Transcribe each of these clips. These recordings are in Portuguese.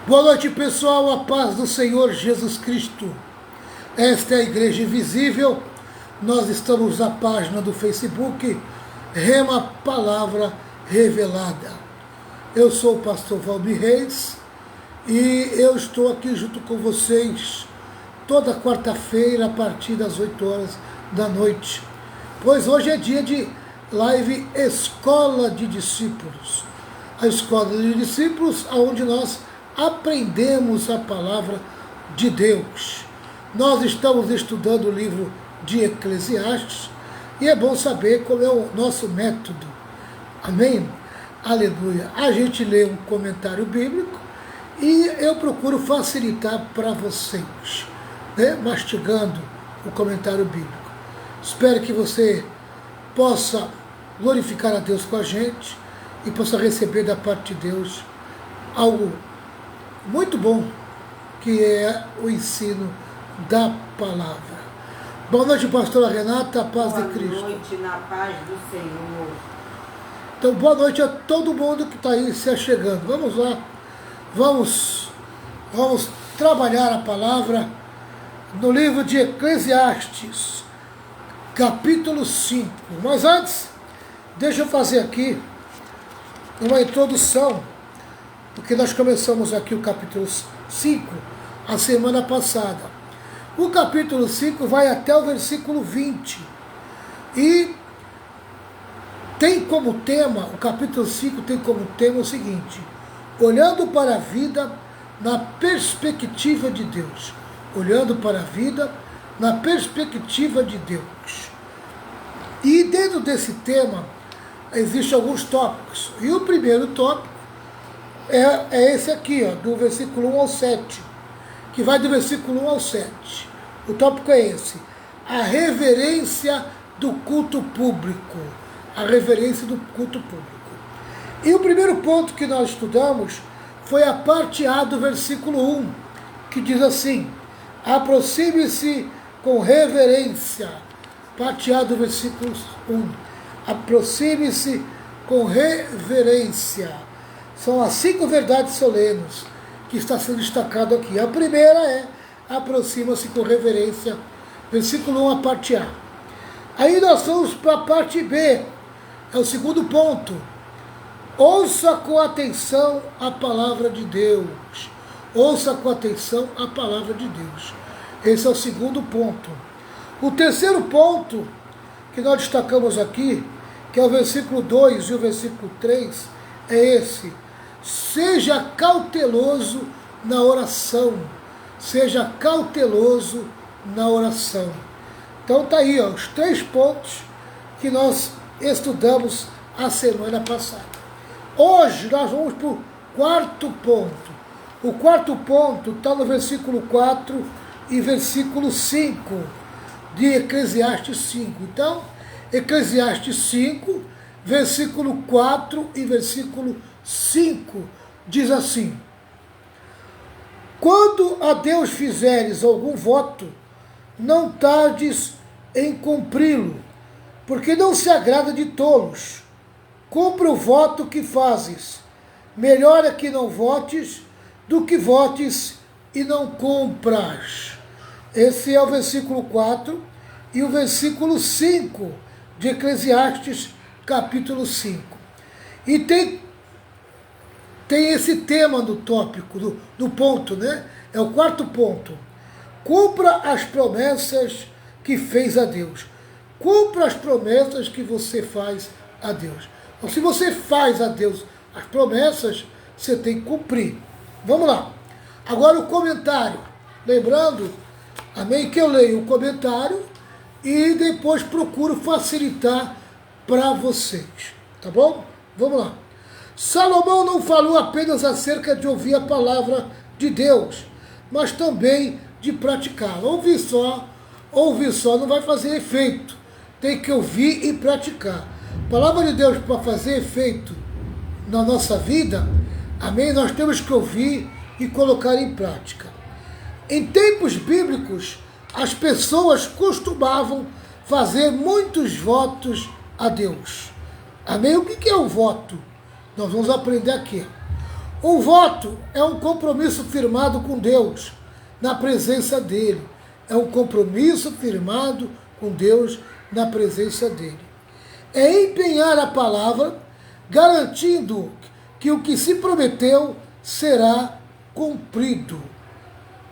Boa noite, pessoal, a paz do Senhor Jesus Cristo. Esta é a Igreja Invisível. Nós estamos na página do Facebook Rema Palavra Revelada. Eu sou o pastor Valmir Reis e eu estou aqui junto com vocês toda quarta-feira a partir das 8 horas da noite, pois hoje é dia de live Escola de Discípulos. A Escola de Discípulos, onde nós aprendemos a palavra de Deus. Nós estamos estudando o livro de Eclesiastes e é bom saber qual é o nosso método. Amém? Aleluia. A gente lê um comentário bíblico e eu procuro facilitar para vocês, né? Mastigando o comentário bíblico. Espero que você possa glorificar a Deus com a gente e possa receber da parte de Deus algo muito bom, que é o ensino da palavra. Boa noite, pastora Renata, a paz de Cristo. Boa noite, na paz do Senhor. Então, boa noite a todo mundo que está aí se achegando. Vamos lá, vamos trabalhar a palavra no livro de Eclesiastes, capítulo 5. Mas antes, deixa eu fazer aqui uma introdução, porque nós começamos aqui o capítulo 5 a semana passada. O capítulo 5 vai até o versículo 20. E tem como tema, o capítulo 5 tem como tema o seguinte: olhando para a vida na perspectiva de Deus. Olhando para a vida na perspectiva de Deus. E dentro desse tema, existem alguns tópicos. E o primeiro tópico é esse aqui, ó, do versículo 1 ao 7, que vai do versículo 1 ao 7. O tópico é esse: a reverência do culto público. A reverência do culto público. E o primeiro ponto que nós estudamos foi a parte A do versículo 1, que diz assim: aproxime-se com reverência. Parte A do versículo 1. Aproxime-se com reverência. São as 5 verdades solenes que está sendo destacado aqui. A primeira é: aproxima-se com reverência. Versículo 1, a parte A. Aí nós vamos para a parte B. É o segundo ponto. Ouça com atenção a palavra de Deus. Ouça com atenção a palavra de Deus. Esse é o segundo ponto. O terceiro ponto que nós destacamos aqui, que é o versículo 2 e o versículo 3, é esse: seja cauteloso na oração. Seja cauteloso na oração. Então tá aí, ó, os 3 pontos que nós estudamos a semana passada. Hoje nós vamos para o quarto ponto. O quarto ponto está no versículo 4 e versículo 5 de Eclesiastes 5. Então, Eclesiastes 5, versículo 4 e versículo 5, diz assim: quando a Deus fizeres algum voto, não tardes em cumpri-lo, porque não se agrada de tolos. Cumpra o voto que fazes. Melhor é que não votes do que votes e não cumpras. Esse é o versículo 4 e o versículo 5 de Eclesiastes, capítulo 5. E tem esse tema no tópico, no ponto, né? É o quarto ponto. Cumpra as promessas que fez a Deus. Cumpra as promessas que você faz a Deus. Então, se você faz a Deus as promessas, você tem que cumprir. Vamos lá. Agora o comentário. Lembrando, amém, que eu leio o comentário e depois procuro facilitar para vocês. Tá bom? Vamos lá. Salomão não falou apenas acerca de ouvir a palavra de Deus, mas também de praticá-la. Ouvir só não vai fazer efeito. Tem que ouvir e praticar. A palavra de Deus, para fazer efeito na nossa vida, amém, nós temos que ouvir e colocar em prática. Em tempos bíblicos, as pessoas costumavam fazer muitos votos a Deus. Amém? O que é um voto? Nós vamos aprender aqui. O voto é um compromisso firmado com Deus, na presença dEle. É um compromisso firmado com Deus, na presença dEle. É empenhar a palavra, garantindo que o que se prometeu será cumprido.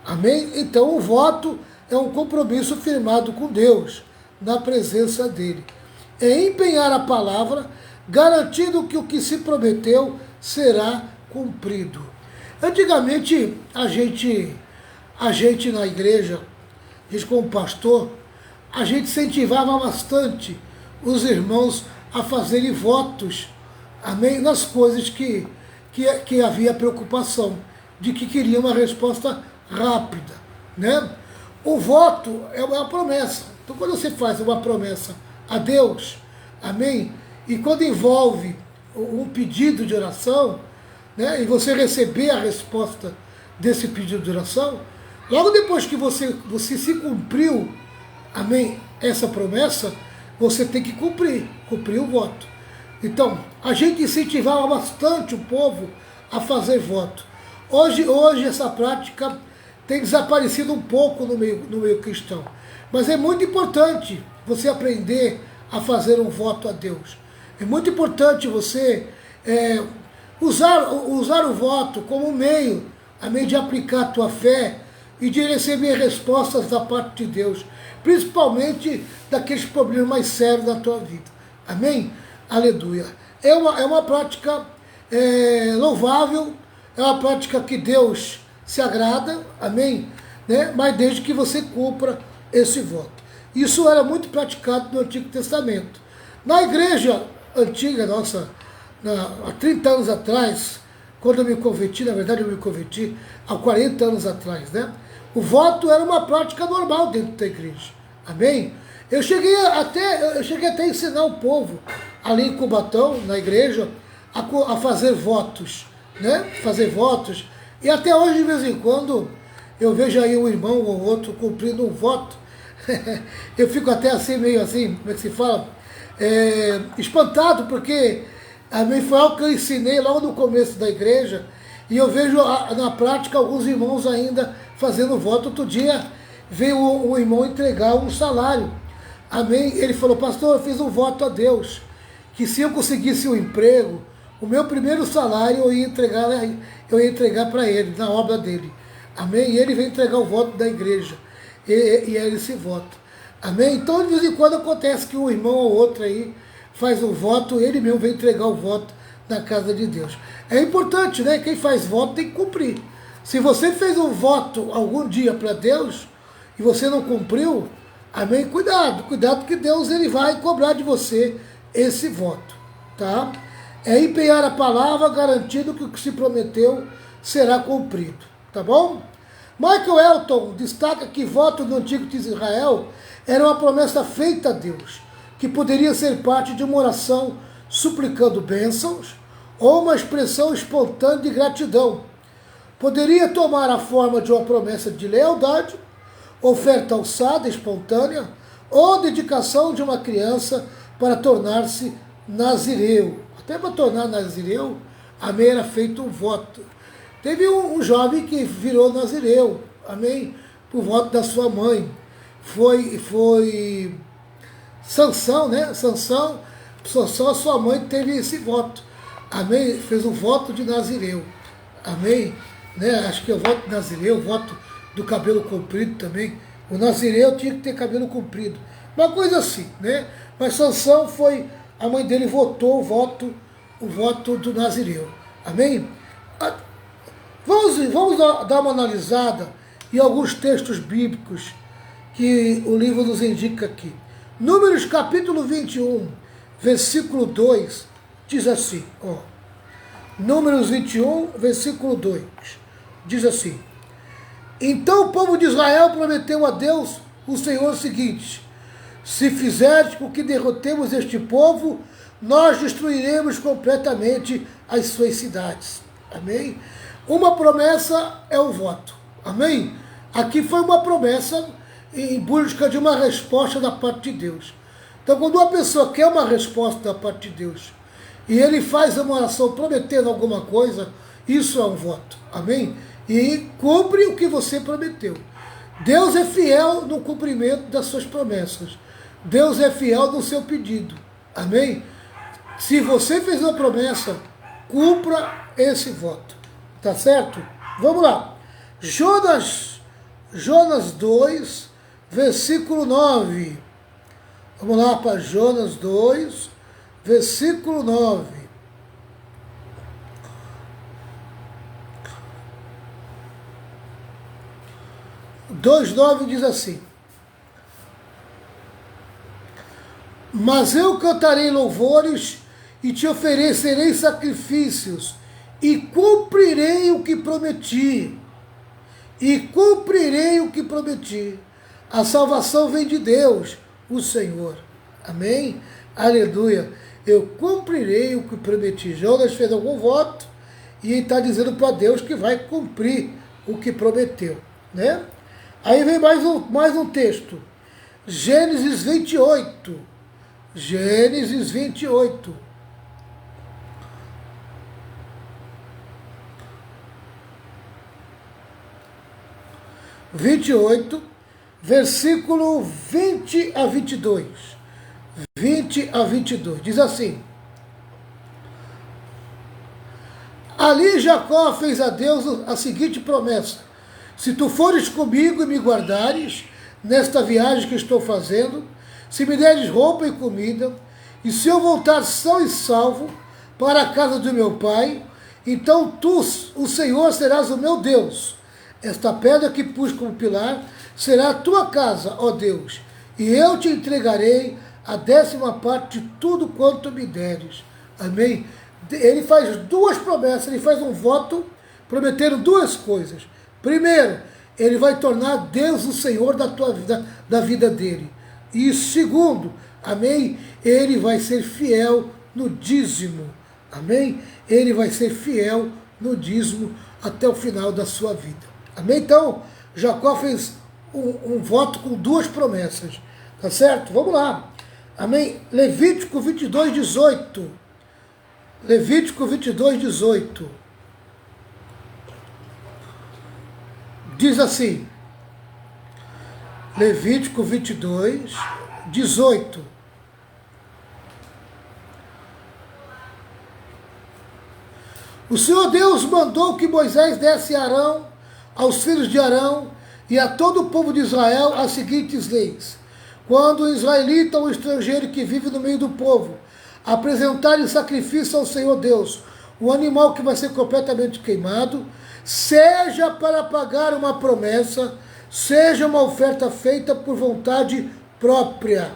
Amém? Então o voto é um compromisso firmado com Deus, na presença dEle. É empenhar a palavra, garantindo que o que se prometeu será cumprido. Antigamente, a gente na igreja, a gente como pastor, a gente incentivava bastante os irmãos a fazerem votos, amém, nas coisas que havia preocupação, de que queria uma resposta rápida, né? O voto é uma promessa. Então, quando você faz uma promessa a Deus, amém, e quando envolve um pedido de oração, né, e você receber a resposta desse pedido de oração, logo depois que você se cumpriu, amém, essa promessa, você tem que cumprir o voto. Então, a gente incentivava bastante o povo a fazer voto. Hoje essa prática tem desaparecido um pouco no meio cristão. Mas é muito importante você aprender a fazer um voto a Deus. É muito importante você usar o voto como meio, a meio de aplicar a tua fé e de receber respostas da parte de Deus, principalmente daqueles problemas mais sérios da tua vida. Amém? Aleluia. É uma prática louvável, é uma prática que Deus se agrada, amém? Né? Mas desde que você cumpra esse voto. Isso era muito praticado no Antigo Testamento. Na igreja antiga nossa, há 30 anos atrás, quando eu me converti, na verdade eu me converti há 40 anos atrás, né? O voto era uma prática normal dentro da igreja, amém? Eu cheguei até a ensinar o povo ali em Cubatão, na igreja, a fazer votos, né? Fazer votos, e até hoje de vez em quando eu vejo aí um irmão ou outro cumprindo um voto, eu fico até assim, meio assim, como é que se fala? Espantado, porque amém, foi algo que eu ensinei logo no começo da igreja, e eu vejo na prática alguns irmãos ainda fazendo voto. Outro dia veio um irmão entregar um salário, amém, ele falou: pastor, eu fiz um voto a Deus, que se eu conseguisse um emprego, o meu primeiro salário eu ia entregar para ele, na obra dele, amém, e ele veio entregar o voto da igreja, e é esse voto, amém. Então de vez em quando acontece que um irmão ou outro aí faz um voto, ele mesmo vem entregar o voto na casa de Deus. É importante, né? Quem faz voto tem que cumprir. Se você fez um voto algum dia para Deus e você não cumpriu, amém? Cuidado que Deus ele vai cobrar de você esse voto, tá? É empenhar a palavra, garantindo que o que se prometeu será cumprido, tá bom? Michael Elton destaca que voto no Antigo de Israel era uma promessa feita a Deus, que poderia ser parte de uma oração suplicando bênçãos ou uma expressão espontânea de gratidão. Poderia tomar a forma de uma promessa de lealdade, oferta alçada, espontânea, ou dedicação de uma criança para tornar-se nazireu. Até para tornar nazireu, amém, era feito um voto. Teve um jovem que virou nazireu, amém, por voto da sua mãe. Foi Sansão, né? Sansão, a sua mãe teve esse voto, amém, fez um voto de nazireu, amém, né? Acho que é o voto de nazireu, o voto do cabelo comprido também. O nazireu tinha que ter cabelo comprido, uma coisa assim, né? Mas Sansão a mãe dele votou o voto do nazireu, amém. Vamos dar uma analisada em alguns textos bíblicos que o livro nos indica aqui. Números capítulo 21, versículo 2, diz assim, ó. Números 21, versículo 2, diz assim: então o povo de Israel prometeu a Deus o Senhor o seguinte: se fizerdes com que derrotemos este povo, nós destruiremos completamente as suas cidades. Amém? Uma promessa é o voto. Amém? Aqui foi uma promessa em busca de uma resposta da parte de Deus. Então, quando uma pessoa quer uma resposta da parte de Deus, e ele faz uma oração prometendo alguma coisa, Isso é um voto, amém? E cumpre o que você prometeu. Deus é fiel no cumprimento das suas promessas. Deus é fiel no seu pedido, amém? Se você fez uma promessa, cumpra esse voto, tá certo? Vamos lá. Jonas 2, versículo 9. Vamos lá para Jonas 2, versículo 9. 2,9 diz assim: mas eu cantarei louvores e te oferecerei sacrifícios e cumprirei o que prometi. E cumprirei o que prometi. A salvação vem de Deus, o Senhor. Amém? Aleluia. Eu cumprirei o que prometi. Jonas fez algum voto e ele está dizendo para Deus que vai cumprir o que prometeu, né? Aí vem mais um texto. Gênesis 28. Gênesis 28. Versículo 20 a 22. 20 a 22. Diz assim: ali Jacó fez a Deus a seguinte promessa: se tu fores comigo e me guardares nesta viagem que estou fazendo, se me deres roupa e comida, e se eu voltar são e salvo para a casa do meu pai, então tu, o Senhor, serás o meu Deus. Esta pedra que pus como pilar será a tua casa, ó Deus, e eu te entregarei a 10ª parte de tudo quanto me deres. Amém? Ele faz duas promessas, ele faz um voto prometendo duas coisas. Primeiro, ele vai tornar Deus o Senhor da tua vida, da vida dele. E segundo, amém, ele vai ser fiel no dízimo. Amém? Ele vai ser fiel no dízimo até o final da sua vida. Amém? Então, Jacó fez um voto com duas promessas. Tá certo? Vamos lá. Amém? Levítico 22, 18. Levítico 22, 18. Diz assim. Levítico 22, 18. O Senhor Deus mandou que Moisés desse a Arão, aos filhos de Arão e a todo o povo de Israel as seguintes leis. Quando o israelita ou o estrangeiro que vive no meio do povo apresentar em sacrifício ao Senhor Deus um animal que vai ser completamente queimado, seja para pagar uma promessa, seja uma oferta feita por vontade própria.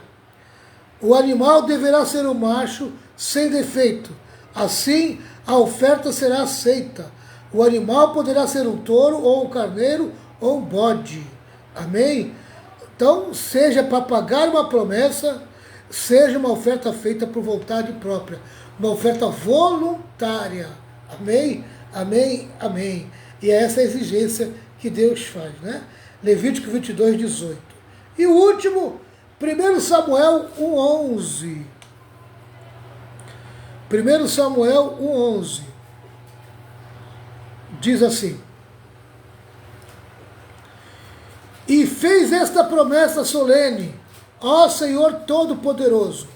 O animal deverá ser um macho sem defeito. Assim, a oferta será aceita. O animal poderá ser um touro, ou um carneiro, ou um bode. Amém? Então, seja para pagar uma promessa, seja uma oferta feita por vontade própria. Uma oferta voluntária. Amém? Amém? Amém. E é essa a exigência que Deus faz, né? Levítico 22, 18. E o último, 1 Samuel 1,11. 1 Samuel 1,11. Diz assim: e fez esta promessa solene: ó Senhor Todo-Poderoso,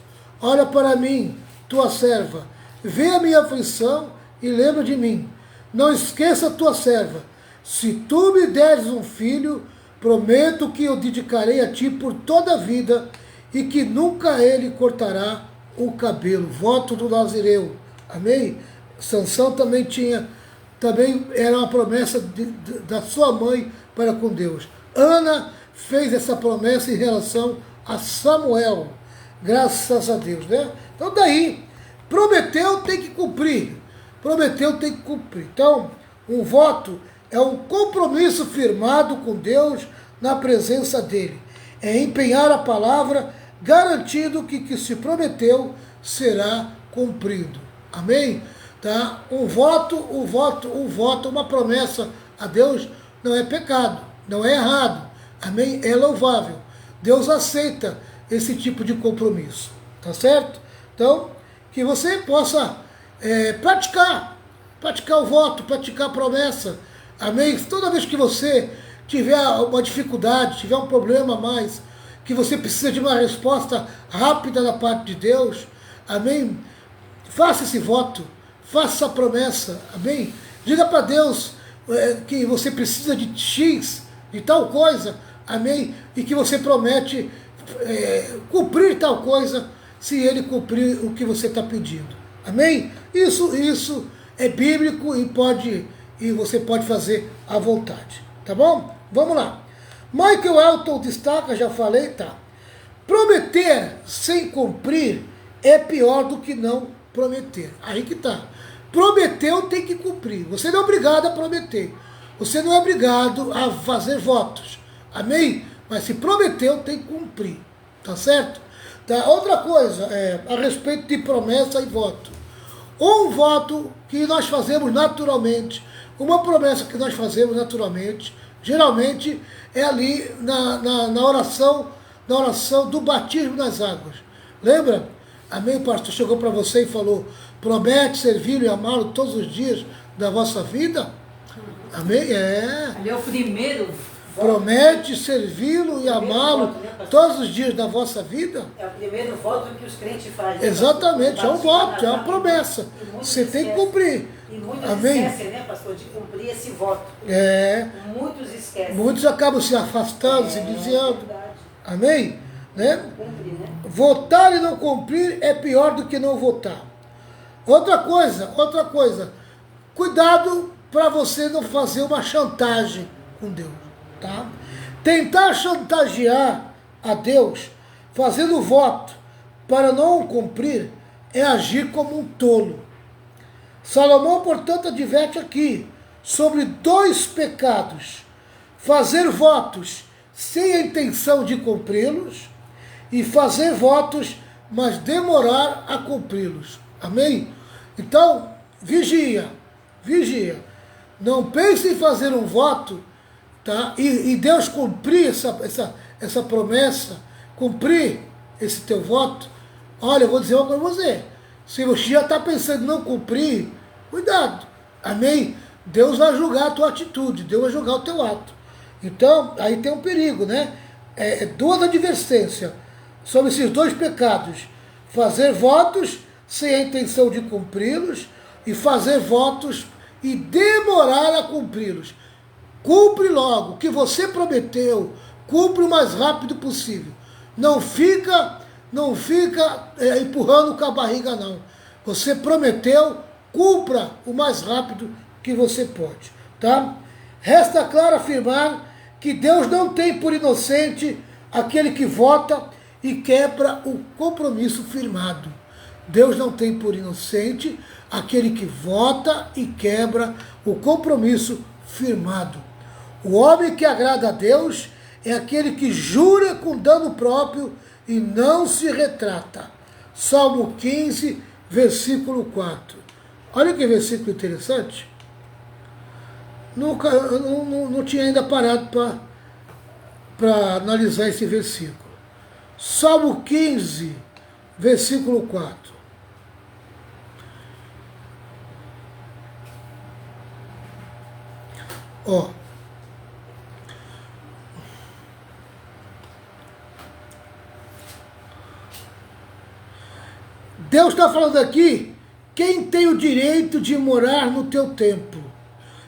olha para mim, tua serva, vê a minha aflição e lembra de mim. Não esqueça a tua serva. Se tu me deres um filho, prometo que eu dedicarei a ti por toda a vida e que nunca ele cortará o cabelo. Voto do Nazireu. Amém? Sansão também era uma promessa da sua mãe para com Deus. Ana fez essa promessa em relação a Samuel. Graças a Deus, né? Então daí, prometeu, tem que cumprir. Prometeu, tem que cumprir. Então, um voto é um compromisso firmado com Deus na presença dele. É empenhar a palavra, garantindo que o que se prometeu será cumprido. Amém? Tá? Um voto, uma promessa a Deus não é pecado, não é errado. Amém? É louvável. Deus aceita esse tipo de compromisso. Tá certo? Então, que você possa praticar praticar o voto, praticar a promessa. Amém? Toda vez que você tiver uma dificuldade, tiver um problema a mais, que você precisa de uma resposta rápida da parte de Deus, amém? Faça esse voto, faça essa promessa, amém? Diga para Deus que você precisa de X, de tal coisa, amém? E que você promete cumprir tal coisa, se Ele cumprir o que você está pedindo, amém? Isso é bíblico e você pode fazer à vontade, tá bom? Vamos lá. Michael Elton destaca, já falei, tá? Prometer sem cumprir é pior do que não prometer. Aí que tá. Prometeu, tem que cumprir. Você não é obrigado a prometer. Você não é obrigado a fazer votos. Amém? Mas se prometeu, tem que cumprir. Tá certo? Tá? Outra coisa, a respeito de promessa e voto. Um voto que nós fazemos naturalmente, uma promessa que nós fazemos naturalmente, geralmente é ali na oração do batismo nas águas. Lembra? Amém, pastor? Chegou para você e falou, promete servi-lo e amá-lo todos os dias da vossa vida? Amém? Ali é o primeiro. Promete servi-lo e amá-lo todos os dias da vossa vida? É o primeiro voto que os crentes fazem. Exatamente, é um voto, é uma promessa. Você tem que cumprir. E muitos Amém? esquecem, né, pastor, de cumprir esse voto. Muitos esquecem. Muitos acabam se afastando, se desviando. Amém? Né? Cumprir, né? Votar e não cumprir é pior do que não votar. Outra coisa. Cuidado para você não fazer uma chantagem com Deus. Tá? Tentar chantagear a Deus, fazendo voto para não cumprir, é agir como um tolo. Salomão, portanto, adverte aqui sobre 2 pecados: fazer votos sem a intenção de cumpri-los e fazer votos, mas demorar a cumpri-los. Amém? Então, vigia. Não pense em fazer um voto, tá? E Deus cumprir essa promessa, cumprir esse teu voto. Olha, eu vou dizer uma coisa para você. Se você já está pensando em não cumprir, cuidado. Amém? Deus vai julgar a tua atitude, Deus vai julgar o teu ato. Então, aí tem um perigo, né? 2 advertências sobre esses 2 pecados. Fazer votos sem a intenção de cumpri-los e fazer votos e demorar a cumpri-los. Cumpre logo o que você prometeu, cumpre o mais rápido possível. Não fica empurrando com a barriga, não. Você prometeu, cumpra o mais rápido que você pode, tá? Resta claro afirmar que Deus não tem por inocente aquele que vota e quebra o compromisso firmado. Deus não tem por inocente aquele que vota e quebra o compromisso firmado. O homem que agrada a Deus é aquele que jura com dano próprio e não se retrata. Salmo 15, versículo 4. Olha que versículo interessante. Não tinha ainda parado para analisar esse versículo. Salmo 15, versículo 4. Ó. Deus está falando aqui, quem tem o direito de morar no teu templo?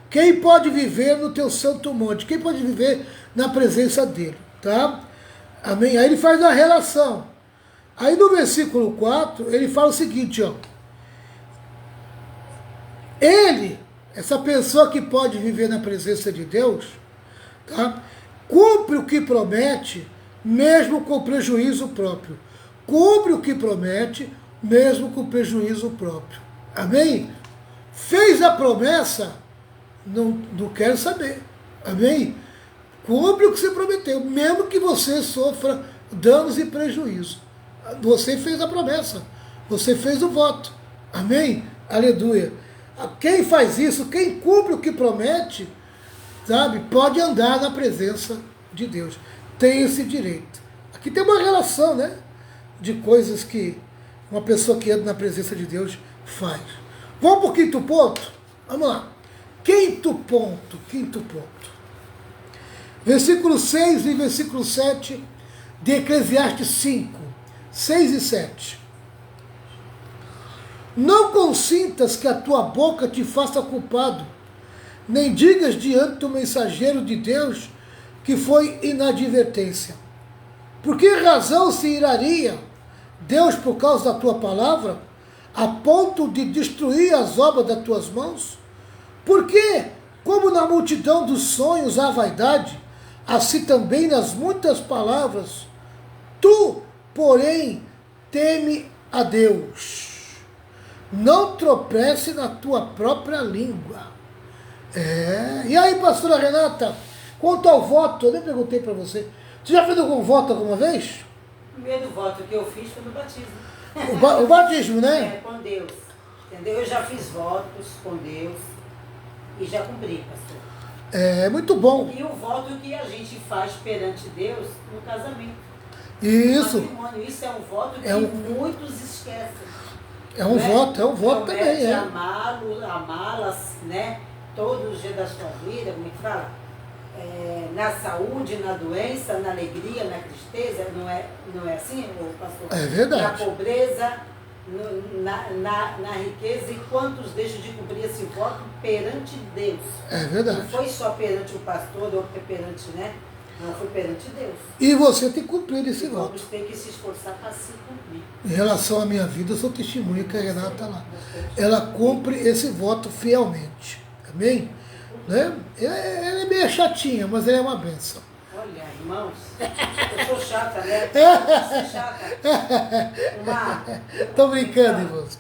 Quem pode viver no teu santo monte? Quem pode viver na presença dele? Tá? Amém? Aí ele faz a relação. Aí no versículo 4, ele fala o seguinte, ó. Ele, essa pessoa que pode viver na presença de Deus, tá? Cumpre o que promete, mesmo com prejuízo próprio. Cumpre o que promete, mesmo com prejuízo próprio. Amém? Fez a promessa, não quero saber. Amém? Cumpre o que você prometeu, mesmo que você sofra danos e prejuízo. Você fez a promessa, você fez o voto. Amém? Aleluia. Quem faz isso, quem cumpre o que promete, sabe, pode andar na presença de Deus. Tem esse direito. Aqui tem uma relação, né, de coisas que uma pessoa que anda na presença de Deus faz. Vamos para o 5º ponto? Vamos lá. Quinto ponto. Versículo 6 e versículo 7 de Eclesiastes 5, 6 e 7. Não consintas que a tua boca te faça culpado, nem digas diante do mensageiro de Deus que foi inadvertência. Por que razão se iraria Deus por causa da tua palavra, a ponto de destruir as obras das tuas mãos? Porque, como na multidão dos sonhos há vaidade, assim também nas muitas palavras, tu, porém, teme a Deus. Não tropece na tua própria língua. E aí, pastora Renata, quanto ao voto, eu nem perguntei para você. Você já fez algum voto alguma vez? O primeiro voto que eu fiz foi no batismo. O batismo, né? Com Deus. Entendeu? Eu já fiz votos com Deus e já cumpri, pastor. É muito bom. E o voto que a gente faz perante Deus no casamento. Isso. No matrimônio. Isso é um voto que muitos esquecem. É um voto também, amá-las, né? Todos os dias da sua vida, como é que fala? Na saúde, na doença, na alegria, na tristeza, não é assim, pastor? É verdade. Na pobreza, na riqueza, e quantos deixam de cumprir esse voto perante Deus? É verdade. Não foi só perante o pastor ou perante, né? Não, foi perante Deus. E você tem que cumprir esse voto. Vamos ter que se esforçar para se cumprir. Em relação à minha vida, eu sou testemunha que a Renata está lá. Ela cumpre esse voto fielmente. Amém? Né? Ela é meio chatinha, mas ela é uma bênção. Olha, irmãos, eu sou chata, né? Eu sou chata. Estou brincando, irmãos.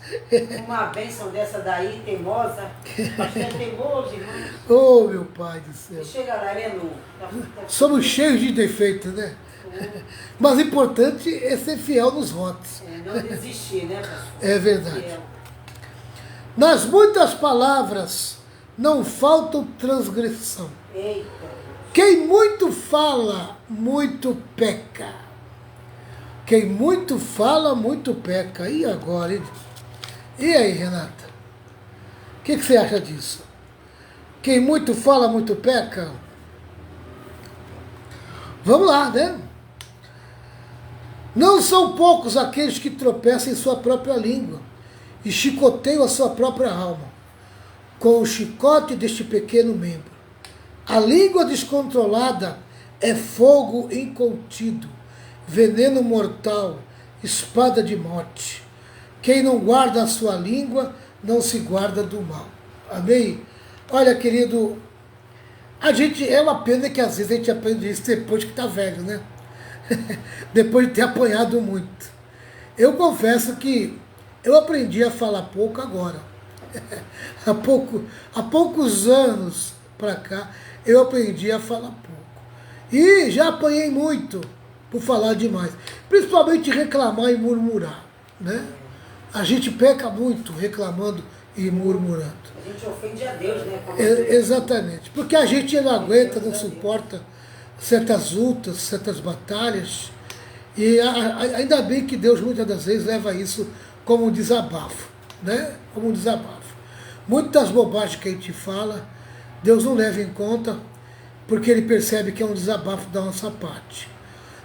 Uma bênção dessa daí, teimosa. Acho que é teimoso, irmão. Oh, meu Pai do céu. Chega lá, Leno. Somos cheios de defeitos, né? Mas o importante é ser fiel nos votos. Não desistir, né, pastor? É verdade. Nas muitas palavras não falta transgressão. Eita. Quem muito fala, muito peca. Quem muito fala, muito peca. E agora, hein? E aí, Renata? O que você acha disso? Quem muito fala, muito peca? Vamos lá, né? Não são poucos aqueles que tropeçam em sua própria língua e chicoteiam a sua própria alma com o chicote deste pequeno membro. A língua descontrolada é fogo incontido, veneno mortal, espada de morte. Quem não guarda a sua língua, não se guarda do mal. Amém? Olha, querido, é uma pena que às vezes a gente aprende isso depois que está velho, né? Depois de ter apanhado muito. Eu confesso que eu aprendi a falar pouco agora. Há poucos anos para cá, eu aprendi a falar pouco. E já apanhei muito por falar demais. Principalmente reclamar e murmurar, né? A gente peca muito reclamando e murmurando. A gente ofende a Deus, né? Exatamente. Porque a gente não aguenta, não suporta certas lutas, certas batalhas. E ainda bem que Deus muitas das vezes leva isso como um desabafo, né? Como um desabafo. Muitas bobagens que a gente fala, Deus não leva em conta, porque Ele percebe que é um desabafo da nossa parte.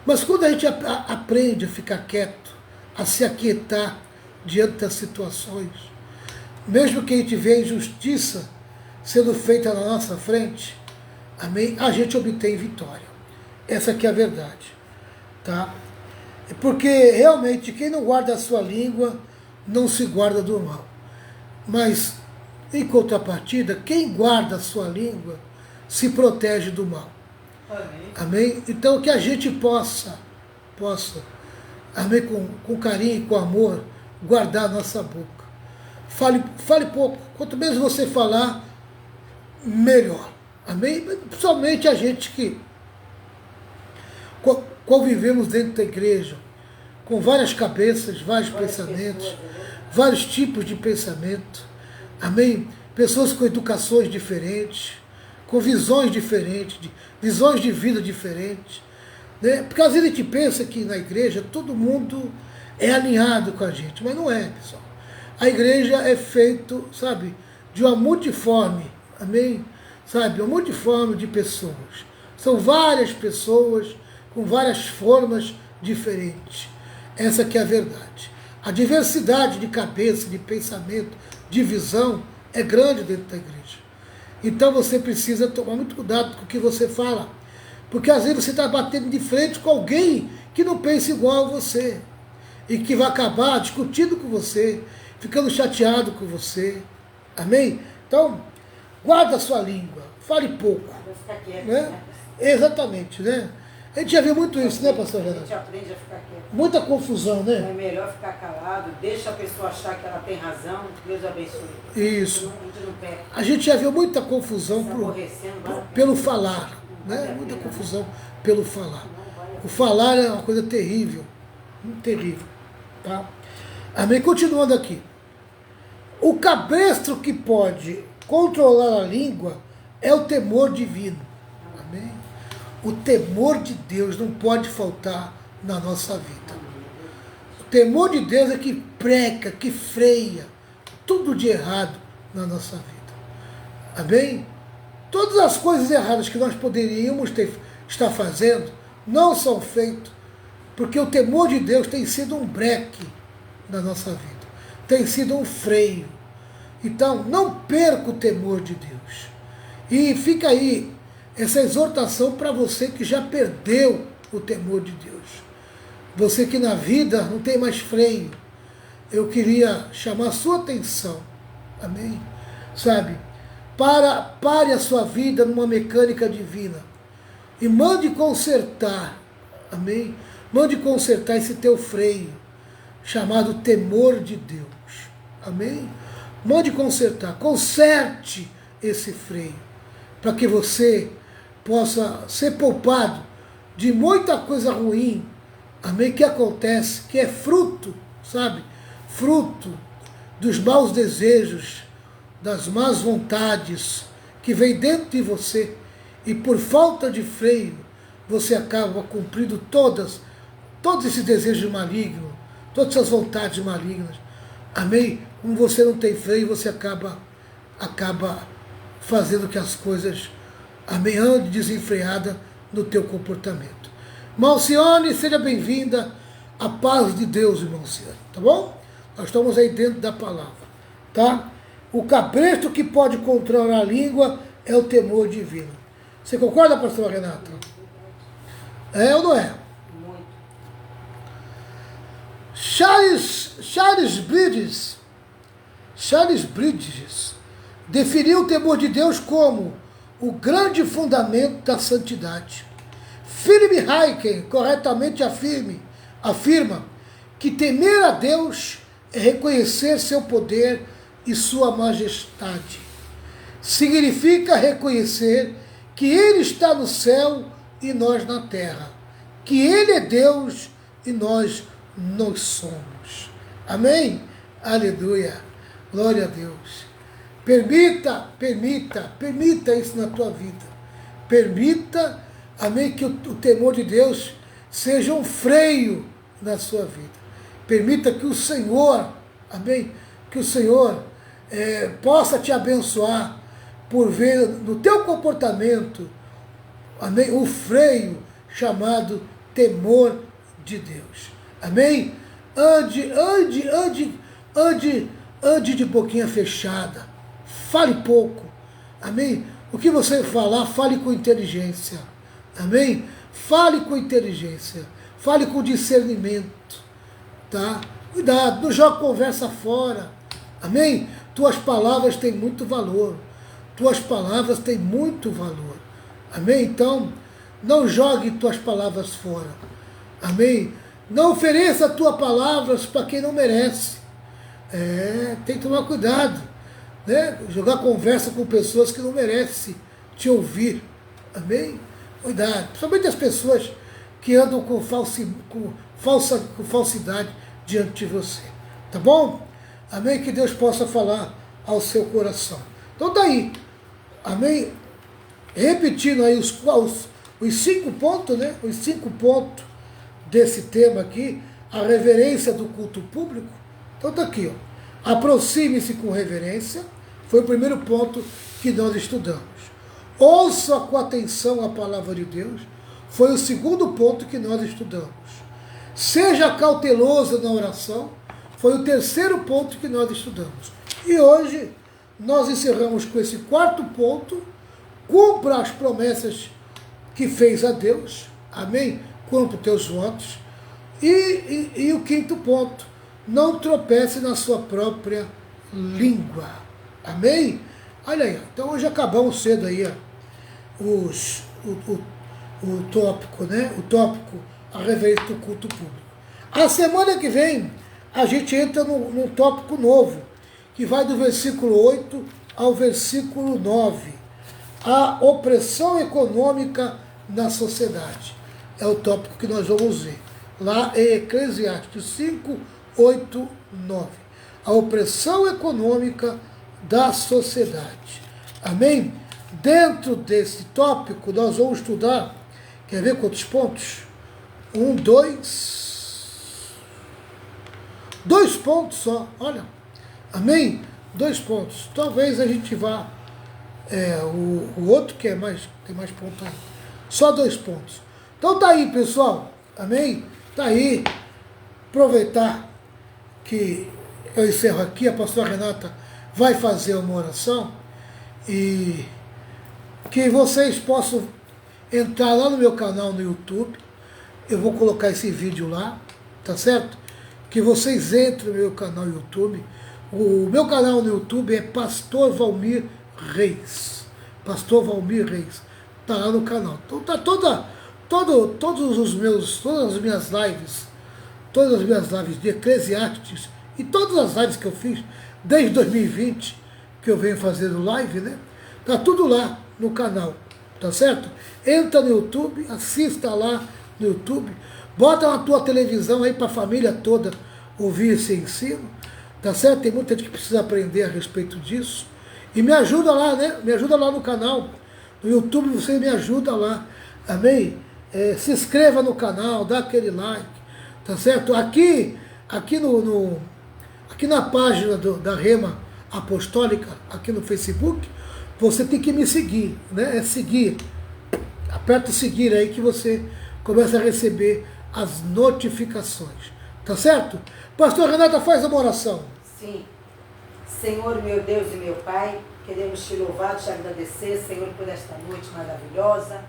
Mas quando a gente aprende a ficar quieto, a se aquietar diante das situações, mesmo que a gente veja injustiça sendo feita na nossa frente, amém, a gente obtém vitória. Essa aqui é a verdade. Tá? Porque realmente quem não guarda a sua língua não se guarda do mal. Mas, em contrapartida, quem guarda a sua língua se protege do mal. Amém? Amém? Então que a gente possa amém, com carinho e com amor, guardar a nossa boca. Fale pouco. Quanto menos você falar, melhor. Amém? Principalmente a gente que convivemos dentro da igreja, com várias cabeças, vários pensamentos, vários tipos de pensamento. Amém? Pessoas com educações diferentes, com visões diferentes, visões de vida diferentes. Né? Porque às vezes a gente pensa que na igreja todo mundo é alinhado com a gente, mas não é, pessoal. A igreja é feito, sabe, de uma multiforme, amém? Sabe, uma multiforme de pessoas. São várias pessoas com várias formas diferentes. Essa que é a verdade. A diversidade de cabeça, de pensamento, de visão é grande dentro da igreja. Então você precisa tomar muito cuidado com o que você fala. Porque às vezes você está batendo de frente com alguém que não pensa igual a você. E que vai acabar discutindo com você, ficando chateado com você. Amém? Então, guarda a sua língua, fale pouco. Vai ficar quieto, Né? Exatamente, né? A gente já viu muito isso, né, pastor A Renato? gente aprende a ficar quieto. Muita confusão, É né? melhor ficar calado, deixa a pessoa achar que ela tem razão, Deus abençoe. Isso. A gente não perde. A gente já viu muita confusão Se aborrecendo, vai. pelo falar, né? Muita confusão pelo falar. O falar é uma coisa terrível, muito terrível, tá? Amém? Continuando aqui. O cabresto que pode controlar a língua é o temor divino. Amém? O temor de Deus não pode faltar na nossa vida. O temor de Deus é que preca, que freia tudo de errado na nossa vida. Amém? Todas as coisas erradas que nós poderíamos estar fazendo não são feitas, porque o temor de Deus tem sido um breque na nossa vida. Tem sido um freio. Então, não perca o temor de Deus. E fica aí essa exortação para você que já perdeu o temor de Deus. Você que na vida não tem mais freio. Eu queria chamar a sua atenção. Amém? Sabe? Pare a sua vida numa mecânica divina. E mande consertar. Amém? Mande consertar esse teu freio, chamado temor de Deus. Amém? Mande consertar. Conserte esse freio. Para que você possa ser poupado de muita coisa ruim, amém, que acontece, que é fruto, sabe, fruto dos maus desejos, das más vontades que vem dentro de você, e por falta de freio, você acaba cumprindo todos esses desejos malignos, todas essas vontades malignas, amém? Como você não tem freio, você acaba fazendo que as coisas, amém, ande desenfreada no teu comportamento. Malcione, seja bem-vinda. A paz de Deus, irmão Ciane, tá bom? Nós estamos aí dentro da palavra, tá? O cabresto que pode controlar a língua é o temor divino. Você concorda, pastor Renata? É ou não é? Muito. Charles Bridges definiu o temor de Deus como o grande fundamento da santidade. Philip Ryken corretamente afirma que temer a Deus é reconhecer seu poder e sua majestade. Significa reconhecer que Ele está no céu e nós na terra, que Ele é Deus e nós não somos. Amém? Aleluia. Glória a Deus. Permita isso na tua vida. Permita, amém, que o temor de Deus seja um freio na sua vida. Permita que o Senhor, amém, que o Senhor possa te abençoar por ver no teu comportamento, amém, o freio chamado temor de Deus. Amém? Ande de boquinha fechada. Fale pouco. Amém? O que você falar, fale com inteligência. Amém? Fale com inteligência. Fale com discernimento. Tá? Cuidado, não jogue conversa fora. Amém? Tuas palavras têm muito valor. Tuas palavras têm muito valor. Amém? Então, não jogue tuas palavras fora. Amém? Não ofereça tuas palavras para quem não merece. Tem que tomar cuidado. Né? Jogar conversa com pessoas que não merecem te ouvir. Amém? Cuidado. Principalmente as pessoas que andam com falsidade diante de você. Tá bom? Amém? Que Deus possa falar ao seu coração. Então daí, amém? Repetindo aí os 5 pontos, né? Os 5 pontos desse tema aqui, a reverência do culto público. Então tá aqui, ó. Aproxime-se com reverência, Foi o primeiro ponto que nós estudamos. Ouça com atenção a palavra de Deus. Foi o segundo ponto que nós estudamos. Seja cauteloso na oração. Foi o terceiro ponto que nós estudamos. E hoje nós encerramos com esse quarto ponto. Cumpra as promessas que fez a Deus. Amém? Cumpra os teus votos. E o quinto ponto. Não tropece na sua própria língua. Amém? Olha aí. Então hoje acabamos cedo aí, ó, o tópico, né? O tópico a reverência do culto público. A semana que vem a gente entra num tópico novo, que vai do versículo 8 ao versículo 9. A opressão econômica na sociedade. É o tópico que nós vamos ver. Lá em Eclesiastes 5, 8, 9. A opressão econômica da sociedade. Amém? Dentro desse tópico, nós vamos estudar, quer ver quantos pontos? 1, 2... 2 pontos só, olha. Amém? 2 pontos. Talvez a gente vá... o outro que tem mais pontos aí. Só 2 pontos. Então tá aí, pessoal. Amém? Tá aí. Aproveitar que eu encerro aqui, a pastora Renata vai fazer uma oração e que vocês possam entrar lá no meu canal no YouTube. Eu vou colocar esse vídeo lá, tá certo? Que vocês entrem no meu canal no YouTube. O meu canal no YouTube é Pastor Valmir Reis. Pastor Valmir Reis. Tá lá no canal. Então tá todas as minhas lives de Eclesiastes e todas as lives que eu fiz desde 2020, que eu venho fazendo live, né? Tá tudo lá no canal, tá certo? Entra no YouTube, assista lá no YouTube, bota na tua televisão aí para a família toda ouvir esse ensino, tá certo? Tem muita gente que precisa aprender a respeito disso. E me ajuda lá, né? Me ajuda lá no canal. No YouTube você me ajuda lá. Amém? Se inscreva no canal, dá aquele like, tá certo? Aqui na página da Rema Apostólica, aqui no Facebook, você tem que me seguir, né? É seguir. Aperta o seguir aí que você começa a receber as notificações. Tá certo? Pastor Renata, faz uma oração. Sim. Senhor, meu Deus e meu Pai, queremos te louvar, te agradecer, Senhor, por esta noite maravilhosa,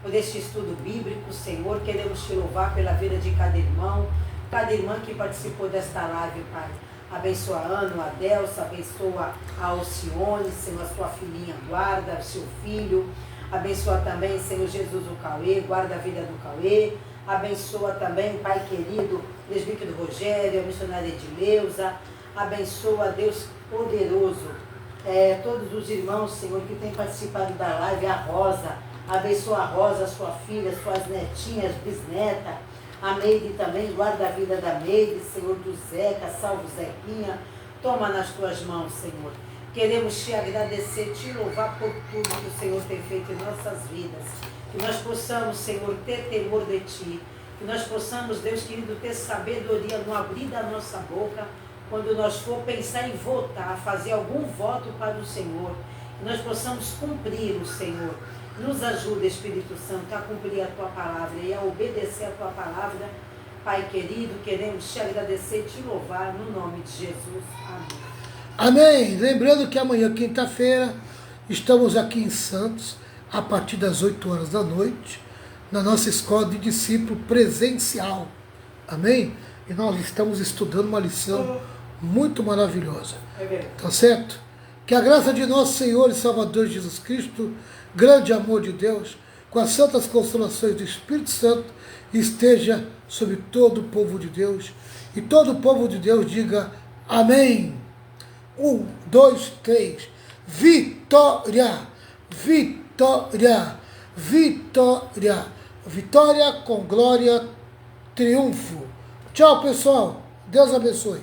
por este estudo bíblico, Senhor. Queremos te louvar pela vida de cada irmão, cada irmã que participou desta live, Pai. Abençoa a Ana, a Delsa, abençoa a Alcione, Senhor, a sua filhinha, guarda o seu filho. Abençoa também, Senhor Jesus, o Cauê, guarda a vida do Cauê. Abençoa também, Pai querido, o presbítero Rogério, a missionária Edileuza. Abençoa, Deus poderoso, todos os irmãos, Senhor, que têm participado da live, a Rosa. Abençoa a Rosa, sua filha, suas netinhas, bisneta. A Meide também, guarda a vida da Meide, Senhor, do Zeca, salve o Zequinha. Toma nas tuas mãos, Senhor. Queremos te agradecer, te louvar por tudo que o Senhor tem feito em nossas vidas. Que nós possamos, Senhor, ter temor de Ti. Que nós possamos, Deus querido, ter sabedoria no abrir da nossa boca, quando nós for pensar em votar, fazer algum voto para o Senhor. Que nós possamos cumprir o Senhor. Nos ajuda, Espírito Santo, a cumprir a Tua palavra e a obedecer a Tua palavra. Pai querido, queremos te agradecer e te louvar no nome de Jesus. Amém. Amém. Lembrando que amanhã, quinta-feira, estamos aqui em Santos, a partir das 8 horas da noite, na nossa escola de discípulo presencial. Amém? E nós estamos estudando uma lição muito maravilhosa. Tá certo? Que a graça de nosso Senhor e Salvador Jesus Cristo, grande amor de Deus, com as santas consolações do Espírito Santo, esteja sobre todo o povo de Deus. E todo o povo de Deus diga amém. 1, 2, 3. Vitória! Vitória! Vitória! Vitória com glória, triunfo. Tchau, pessoal. Deus abençoe.